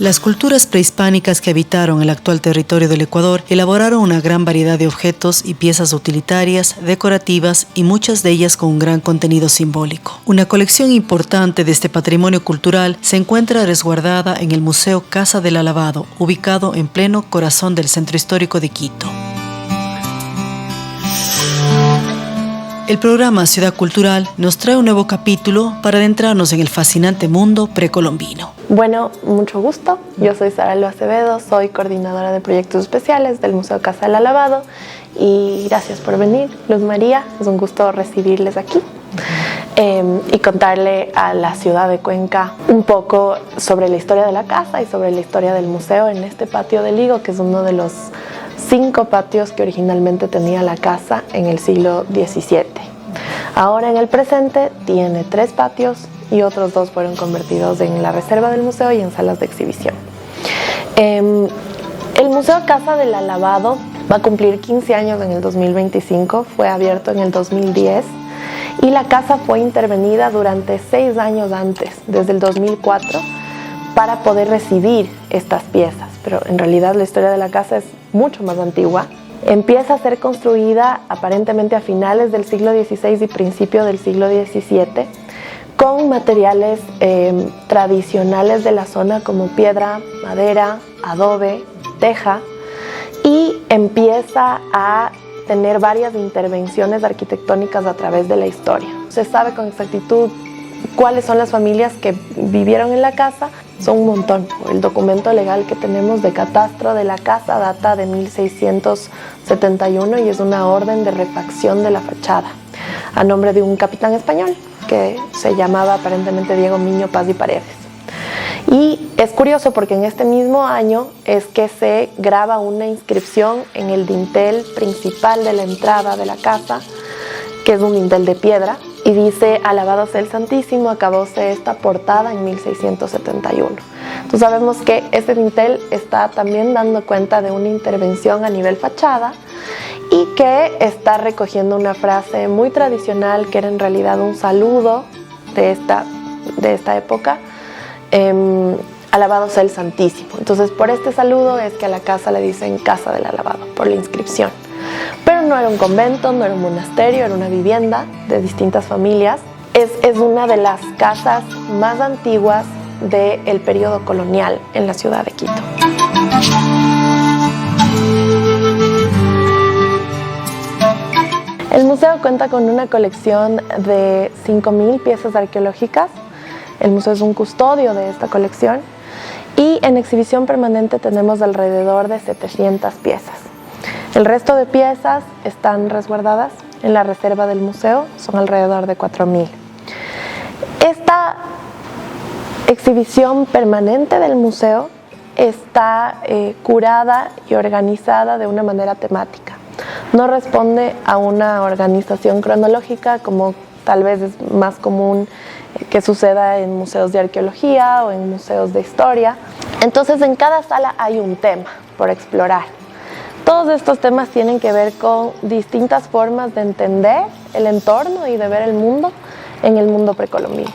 Las culturas prehispánicas que habitaron el actual territorio del Ecuador elaboraron una gran variedad de objetos y piezas utilitarias, decorativas y muchas de ellas con un gran contenido simbólico. Una colección importante de este patrimonio cultural se encuentra resguardada en el Museo Casa del Alabado, ubicado en pleno corazón del Centro Histórico de Quito. El programa Ciudad Cultural nos trae un nuevo capítulo para adentrarnos en el fascinante mundo precolombino. Bueno, mucho gusto. Yo soy Sara Lo Acevedo, soy coordinadora de proyectos especiales del Museo Casa del Alabado y gracias por venir, Luz María. Es un gusto recibirles aquí y contarle a la ciudad de Cuenca un poco sobre la historia de la casa y sobre la historia del museo en este patio del Higo, que es uno de los 5 patios que originalmente tenía la casa en el siglo XVII. Ahora en el presente tiene 3 patios y otros 2 fueron convertidos en la reserva del museo y en salas de exhibición. El Museo Casa del Alabado va a cumplir 15 años en el 2025, fue abierto en el 2010 y la casa fue intervenida durante 6 años antes, desde el 2004, para poder recibir estas piezas. Pero en realidad la historia de la casa es mucho más antigua. Empieza a ser construida aparentemente a finales del siglo XVI y principio del siglo XVII con materiales tradicionales de la zona como piedra, madera, adobe, teja, y empieza a tener varias intervenciones arquitectónicas a través de la historia. Se sabe con exactitud cuáles son las familias que vivieron en la casa. Son un montón. El documento legal que tenemos de catastro de la casa data de 1671 y es una orden de refacción de la fachada a nombre de un capitán español que se llamaba aparentemente Diego Miño Paz y Paredes. Y es curioso porque en este mismo año es que se graba una inscripción en el dintel principal de la entrada de la casa, que es un dintel de piedra, y dice: alabado sea el Santísimo, acabóse esta portada en 1671. Entonces sabemos que este dintel está también dando cuenta de una intervención a nivel fachada y que está recogiendo una frase muy tradicional que era en realidad un saludo de esta época, alabado sea el Santísimo. Entonces por este saludo es que a la casa le dicen Casa del Alabado, por la inscripción. Pero no era un convento, no era un monasterio, era una vivienda de distintas familias. Es una de las casas más antiguas del periodo colonial en la ciudad de Quito. El museo cuenta con una colección de 5.000 piezas arqueológicas. El museo es un custodio de esta colección y en exhibición permanente tenemos alrededor de 700 piezas. El resto de piezas están resguardadas en la reserva del museo, son alrededor de 4.000. Esta exhibición permanente del museo está curada y organizada de una manera temática. No responde a una organización cronológica como tal vez es más común que suceda en museos de arqueología o en museos de historia. Entonces en cada sala hay un tema por explorar. Todos estos temas tienen que ver con distintas formas de entender el entorno y de ver el mundo en el mundo precolombino.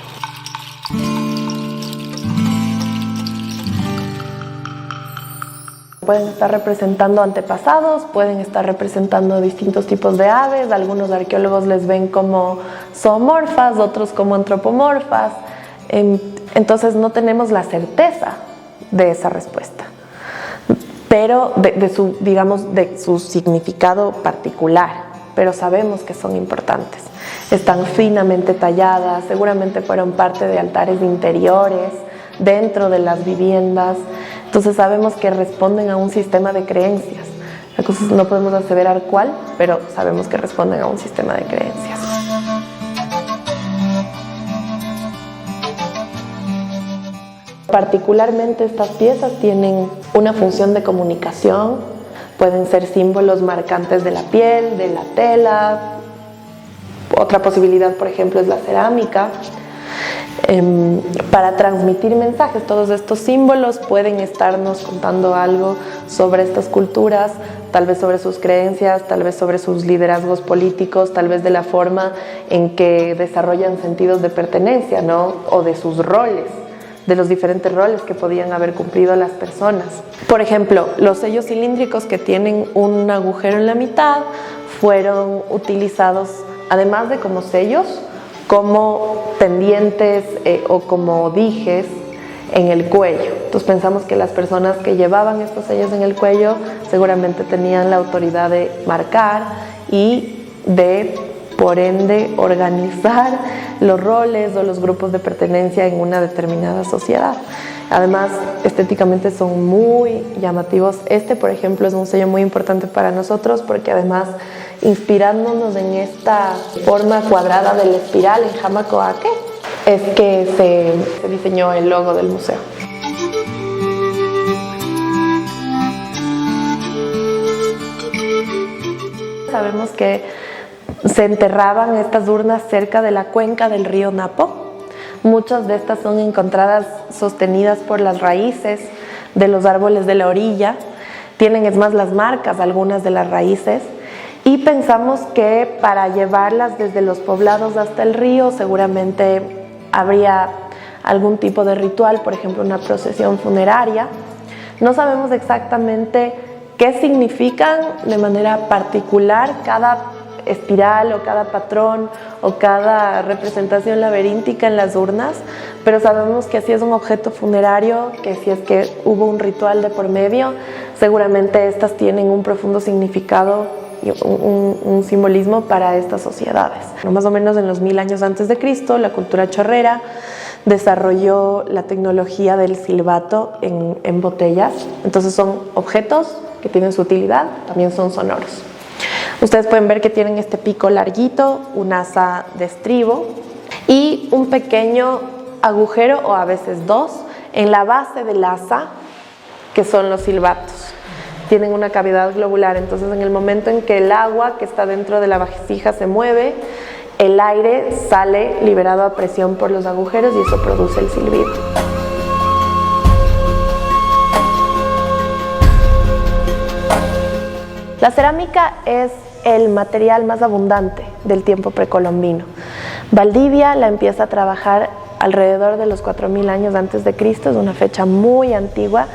Pueden estar representando antepasados, pueden estar representando distintos tipos de aves. Algunos arqueólogos les ven como zoomorfas, otros como antropomorfas. Entonces no tenemos la certeza de esa respuesta, pero de su significado particular, pero sabemos que son importantes. Están finamente talladas, seguramente fueron parte de altares interiores dentro de las viviendas, entonces sabemos que responden a un sistema de creencias. Entonces no podemos aseverar cuál, pero sabemos que responden a un sistema de creencias. Particularmente estas piezas tienen una función de comunicación, pueden ser símbolos marcantes de la piel, de la tela. Otra posibilidad, por ejemplo, es la cerámica. Para transmitir mensajes, todos estos símbolos pueden estarnos contando algo sobre estas culturas, tal vez sobre sus creencias, tal vez sobre sus liderazgos políticos, tal vez de la forma en que desarrollan sentidos de pertenencia, ¿no? O de sus roles de los diferentes roles que podían haber cumplido las personas. Por ejemplo, los sellos cilíndricos que tienen un agujero en la mitad fueron utilizados, además de como sellos, como pendientes o como dijes en el cuello. Entonces pensamos que las personas que llevaban estos sellos en el cuello seguramente tenían la autoridad de marcar y de, por ende, organizar los roles o los grupos de pertenencia en una determinada sociedad. Además, estéticamente son muy llamativos. Este, por ejemplo, es un sello muy importante para nosotros porque además, inspirándonos en esta forma cuadrada de la espiral en Jamacoaque, es que se diseñó el logo del museo. Sabemos que se enterraban estas urnas cerca de la cuenca del río Napo. Muchas de estas son encontradas sostenidas por las raíces de los árboles de la orilla. Tienen, es más, las marcas, algunas de las raíces. Y pensamos que para llevarlas desde los poblados hasta el río seguramente habría algún tipo de ritual, por ejemplo una procesión funeraria. No sabemos exactamente qué significan de manera particular cada espiral o cada patrón o cada representación laberíntica en las urnas, pero sabemos que si es un objeto funerario, que si es que hubo un ritual de por medio, seguramente estas tienen un profundo significado y un simbolismo para estas sociedades. Más o menos en los 1000 años antes de Cristo, la cultura chorrera desarrolló la tecnología del silbato en botellas. Entonces son objetos que tienen su utilidad, también son sonoros. Ustedes pueden ver que tienen este pico larguito, un asa de estribo y un pequeño agujero, o a veces dos, en la base del asa, que son los silbatos. Tienen una cavidad globular, entonces en el momento en que el agua que está dentro de la vasija se mueve, el aire sale liberado a presión por los agujeros y eso produce el silbido. La cerámica es el material más abundante del tiempo precolombino. Valdivia la empieza a trabajar alrededor de los 4000 años antes de Cristo, es una fecha muy antigua,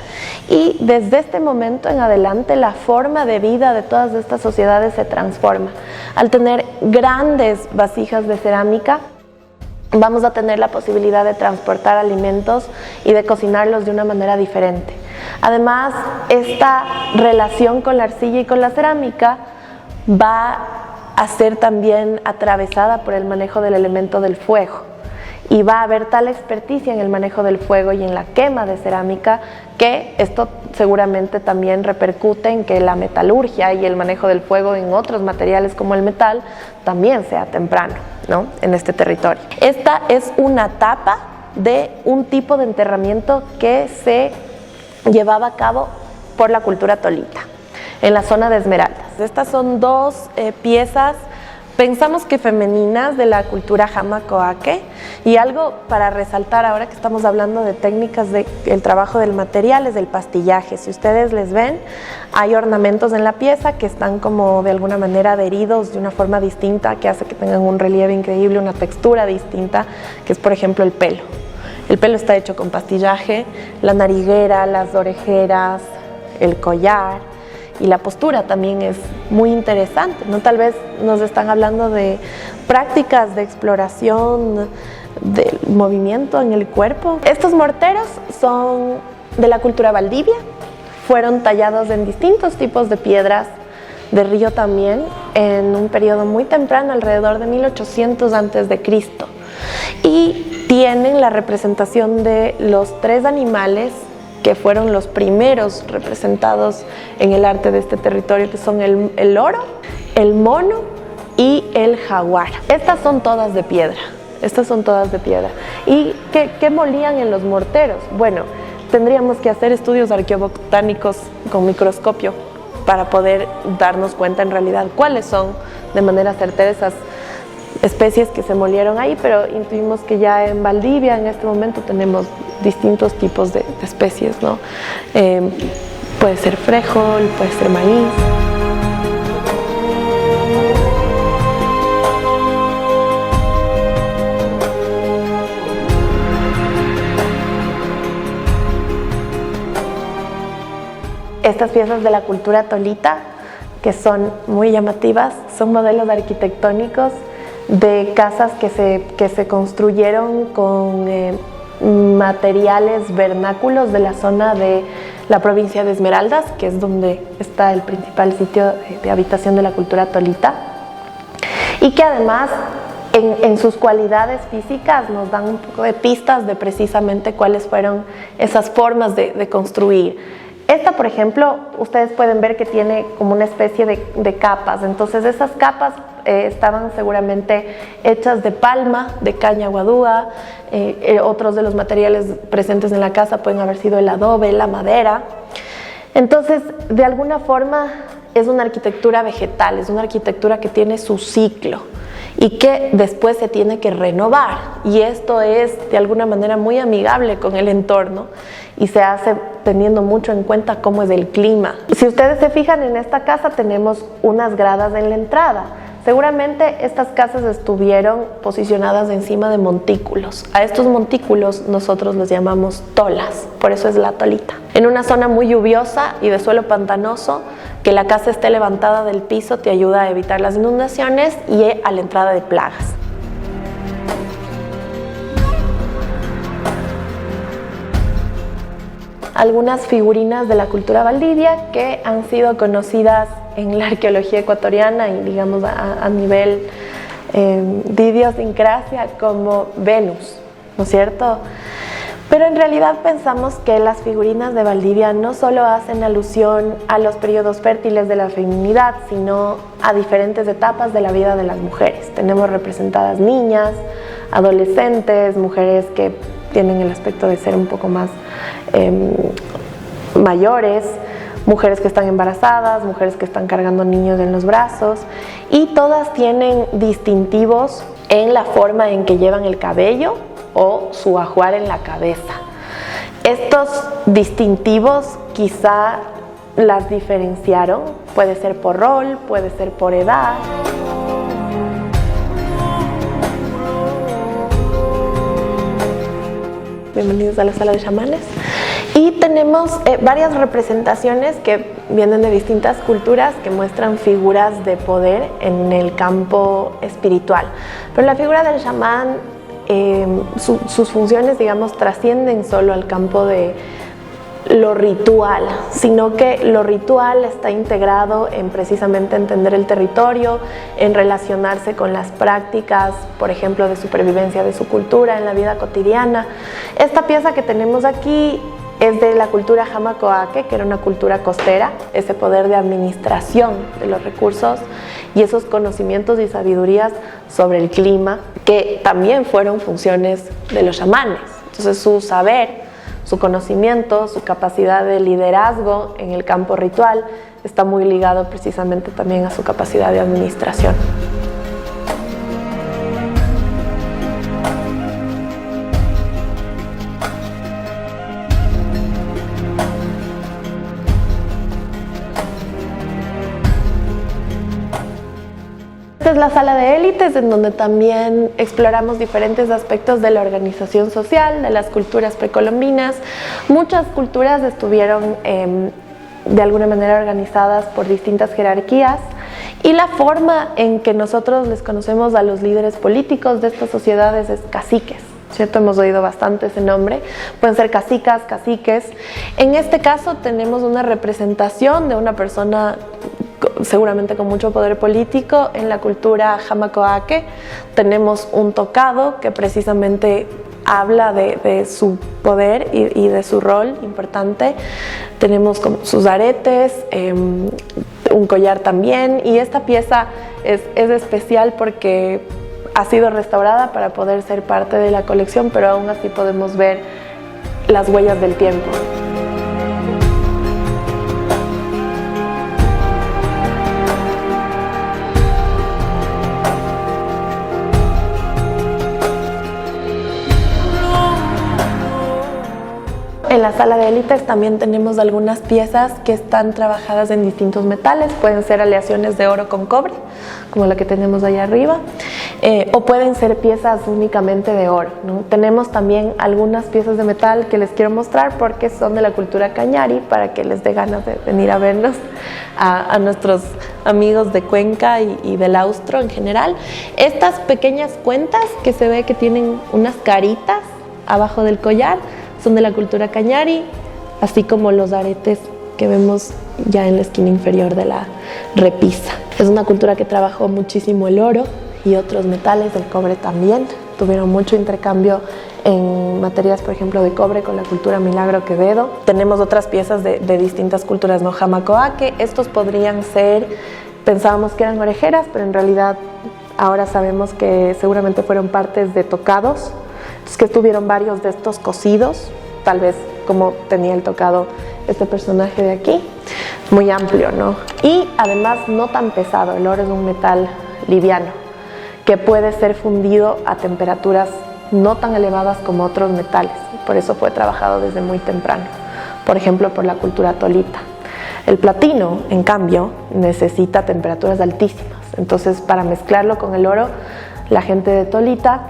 y desde este momento en adelante la forma de vida de todas estas sociedades se transforma. Al tener grandes vasijas de cerámica, vamos a tener la posibilidad de transportar alimentos y de cocinarlos de una manera diferente. Además, esta relación con la arcilla y con la cerámica va a ser también atravesada por el manejo del elemento del fuego. Y va a haber tal experticia en el manejo del fuego y en la quema de cerámica que esto seguramente también repercute en que la metalurgia y el manejo del fuego en otros materiales como el metal también sea temprano, ¿no?, en este territorio. Esta es una tapa de un tipo de enterramiento que se llevaba a cabo por la cultura tolita en la zona de Esmeraldas. Estas son dos piezas, pensamos que femeninas, de la cultura Jamacoaque, y algo para resaltar ahora que estamos hablando de técnicas del trabajo del material es el pastillaje. Si ustedes les ven, hay ornamentos en la pieza que están como de alguna manera adheridos de una forma distinta que hace que tengan un relieve increíble, una textura distinta, que es por ejemplo el pelo. El pelo está hecho con pastillaje, la nariguera, las orejeras, el collar. Y la postura también es muy interesante, ¿no? Tal vez nos están hablando de prácticas de exploración del movimiento en el cuerpo. Estos morteros son de la cultura Valdivia, fueron tallados en distintos tipos de piedras de río también, en un periodo muy temprano, alrededor de 1800 antes de Cristo. Y tienen la representación de los 3 animales que fueron los primeros representados en el arte de este territorio, que son el loro, el mono y el jaguar. Estas son todas de piedra, ¿Y qué molían en los morteros? Bueno, tendríamos que hacer estudios arqueobotánicos con microscopio para poder darnos cuenta en realidad cuáles son de manera certera esas especies que se molieron ahí, pero intuimos que ya en Valdivia en este momento tenemos distintos tipos de especies, ¿no? Puede ser frijol, puede ser maíz. estas piezas de la cultura tolita, que son muy llamativas, son modelos arquitectónicos de casas que se construyeron con materiales vernáculos de la zona de la provincia de Esmeraldas, que es donde está el principal sitio de habitación de la cultura tolita, y que además en sus cualidades físicas nos dan un poco de pistas de precisamente cuáles fueron esas formas de construir. Esta, por ejemplo, ustedes pueden ver que tiene como una especie de capas. Entonces esas capas estaban seguramente hechas de palma, de caña guadúa. Otros de los materiales presentes en la casa pueden haber sido el adobe, la madera. Entonces, de alguna forma es una arquitectura vegetal, es una arquitectura que tiene su ciclo y que después se tiene que renovar, y esto es de alguna manera muy amigable con el entorno y se hace teniendo mucho en cuenta cómo es el clima. Si ustedes se fijan, en esta casa tenemos unas gradas en la entrada. Seguramente estas casas estuvieron posicionadas encima de montículos. A estos montículos nosotros les llamamos tolas, por eso es la tolita. En una zona muy lluviosa y de suelo pantanoso, que la casa esté levantada del piso te ayuda a evitar las inundaciones y a la entrada de plagas. Algunas figurinas de la cultura Valdivia que han sido conocidas en la arqueología ecuatoriana y digamos a nivel de idiosincrasia como Venus, ¿no es cierto? Pero en realidad pensamos que las figurinas de Valdivia no solo hacen alusión a los periodos fértiles de la feminidad, sino a diferentes etapas de la vida de las mujeres. Tenemos representadas niñas, adolescentes, mujeres que tienen el aspecto de ser un poco más mayores, mujeres que están embarazadas, mujeres que están cargando niños en los brazos, y todas tienen distintivos en la forma en que llevan el cabello o su ajuar en la cabeza. Estos distintivos quizá las diferenciaron, puede ser por rol, puede ser por edad. Bienvenidos a la sala de chamanes. Y tenemos varias representaciones que vienen de distintas culturas que muestran figuras de poder en el campo espiritual. Pero la figura del chamán, sus funciones, digamos, trascienden solo al campo de lo ritual, sino que lo ritual está integrado en precisamente entender el territorio, en relacionarse con las prácticas, por ejemplo, de supervivencia de su cultura en la vida cotidiana. Esta pieza que tenemos aquí es de la cultura Jamacoaque, que era una cultura costera, ese poder de administración de los recursos y esos conocimientos y sabidurías sobre el clima, que también fueron funciones de los chamanes. Entonces su saber, su conocimiento, su capacidad de liderazgo en el campo ritual está muy ligado precisamente también a su capacidad de administración. Esta es la sala de élites, en donde también exploramos diferentes aspectos de la organización social, de las culturas precolombinas. Muchas culturas estuvieron de alguna manera organizadas por distintas jerarquías, y la forma en que nosotros les conocemos a los líderes políticos de estas sociedades es caciques, ¿cierto? Hemos oído bastante ese nombre. Pueden ser cacicas, caciques. En este caso tenemos una representación de una persona seguramente con mucho poder político en la cultura Jamacoaque. Tenemos un tocado que precisamente habla de su poder y de su rol importante. Tenemos sus aretes, un collar también, y esta pieza es especial porque ha sido restaurada para poder ser parte de la colección, pero aún así podemos ver las huellas del tiempo. En la sala de élites también tenemos algunas piezas que están trabajadas en distintos metales. Pueden ser aleaciones de oro con cobre, como la que tenemos allá arriba, o pueden ser piezas únicamente de oro, ¿no? Tenemos también algunas piezas de metal que les quiero mostrar porque son de la cultura Cañari, para que les dé ganas de venir a vernos, a nuestros amigos de Cuenca y del Austro en general. Estas pequeñas cuentas que se ve que tienen unas caritas abajo del collar son de la cultura Cañari, así como los aretes que vemos ya en la esquina inferior de la repisa. Es una cultura que trabajó muchísimo el oro y otros metales, el cobre también. Tuvieron mucho intercambio en materias, por ejemplo, de cobre con la cultura Milagro Quevedo. Tenemos otras piezas de distintas culturas, ¿no? Jamacoaque, estos podrían ser, pensábamos que eran orejeras, pero en realidad ahora sabemos que seguramente fueron partes de tocados. Es que tuvieron varios de estos cosidos, tal vez como tenía el tocado este personaje de aquí, muy amplio, ¿no? Y además no tan pesado, el oro es un metal liviano, que puede ser fundido a temperaturas no tan elevadas como otros metales, por eso fue trabajado desde muy temprano, por ejemplo por la cultura tolita. El platino, en cambio, necesita temperaturas altísimas, entonces para mezclarlo con el oro, la gente de Tolita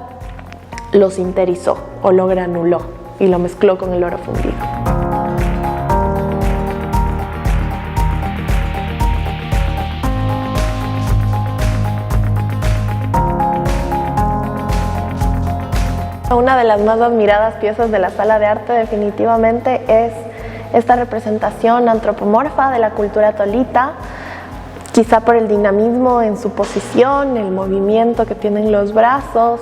lo sinterizó o lo granuló y lo mezcló con el oro fundido. Una de las más admiradas piezas de la sala de arte definitivamente es esta representación antropomorfa de la cultura tolita, quizá por el dinamismo en su posición, el movimiento que tienen los brazos,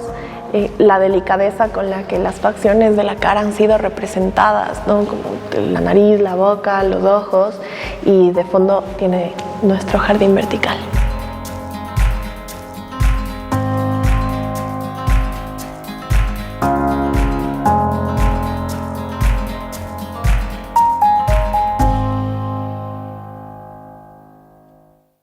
la delicadeza con la que las facciones de la cara han sido representadas, ¿no? Como la nariz, la boca, los ojos, y de fondo tiene nuestro jardín vertical.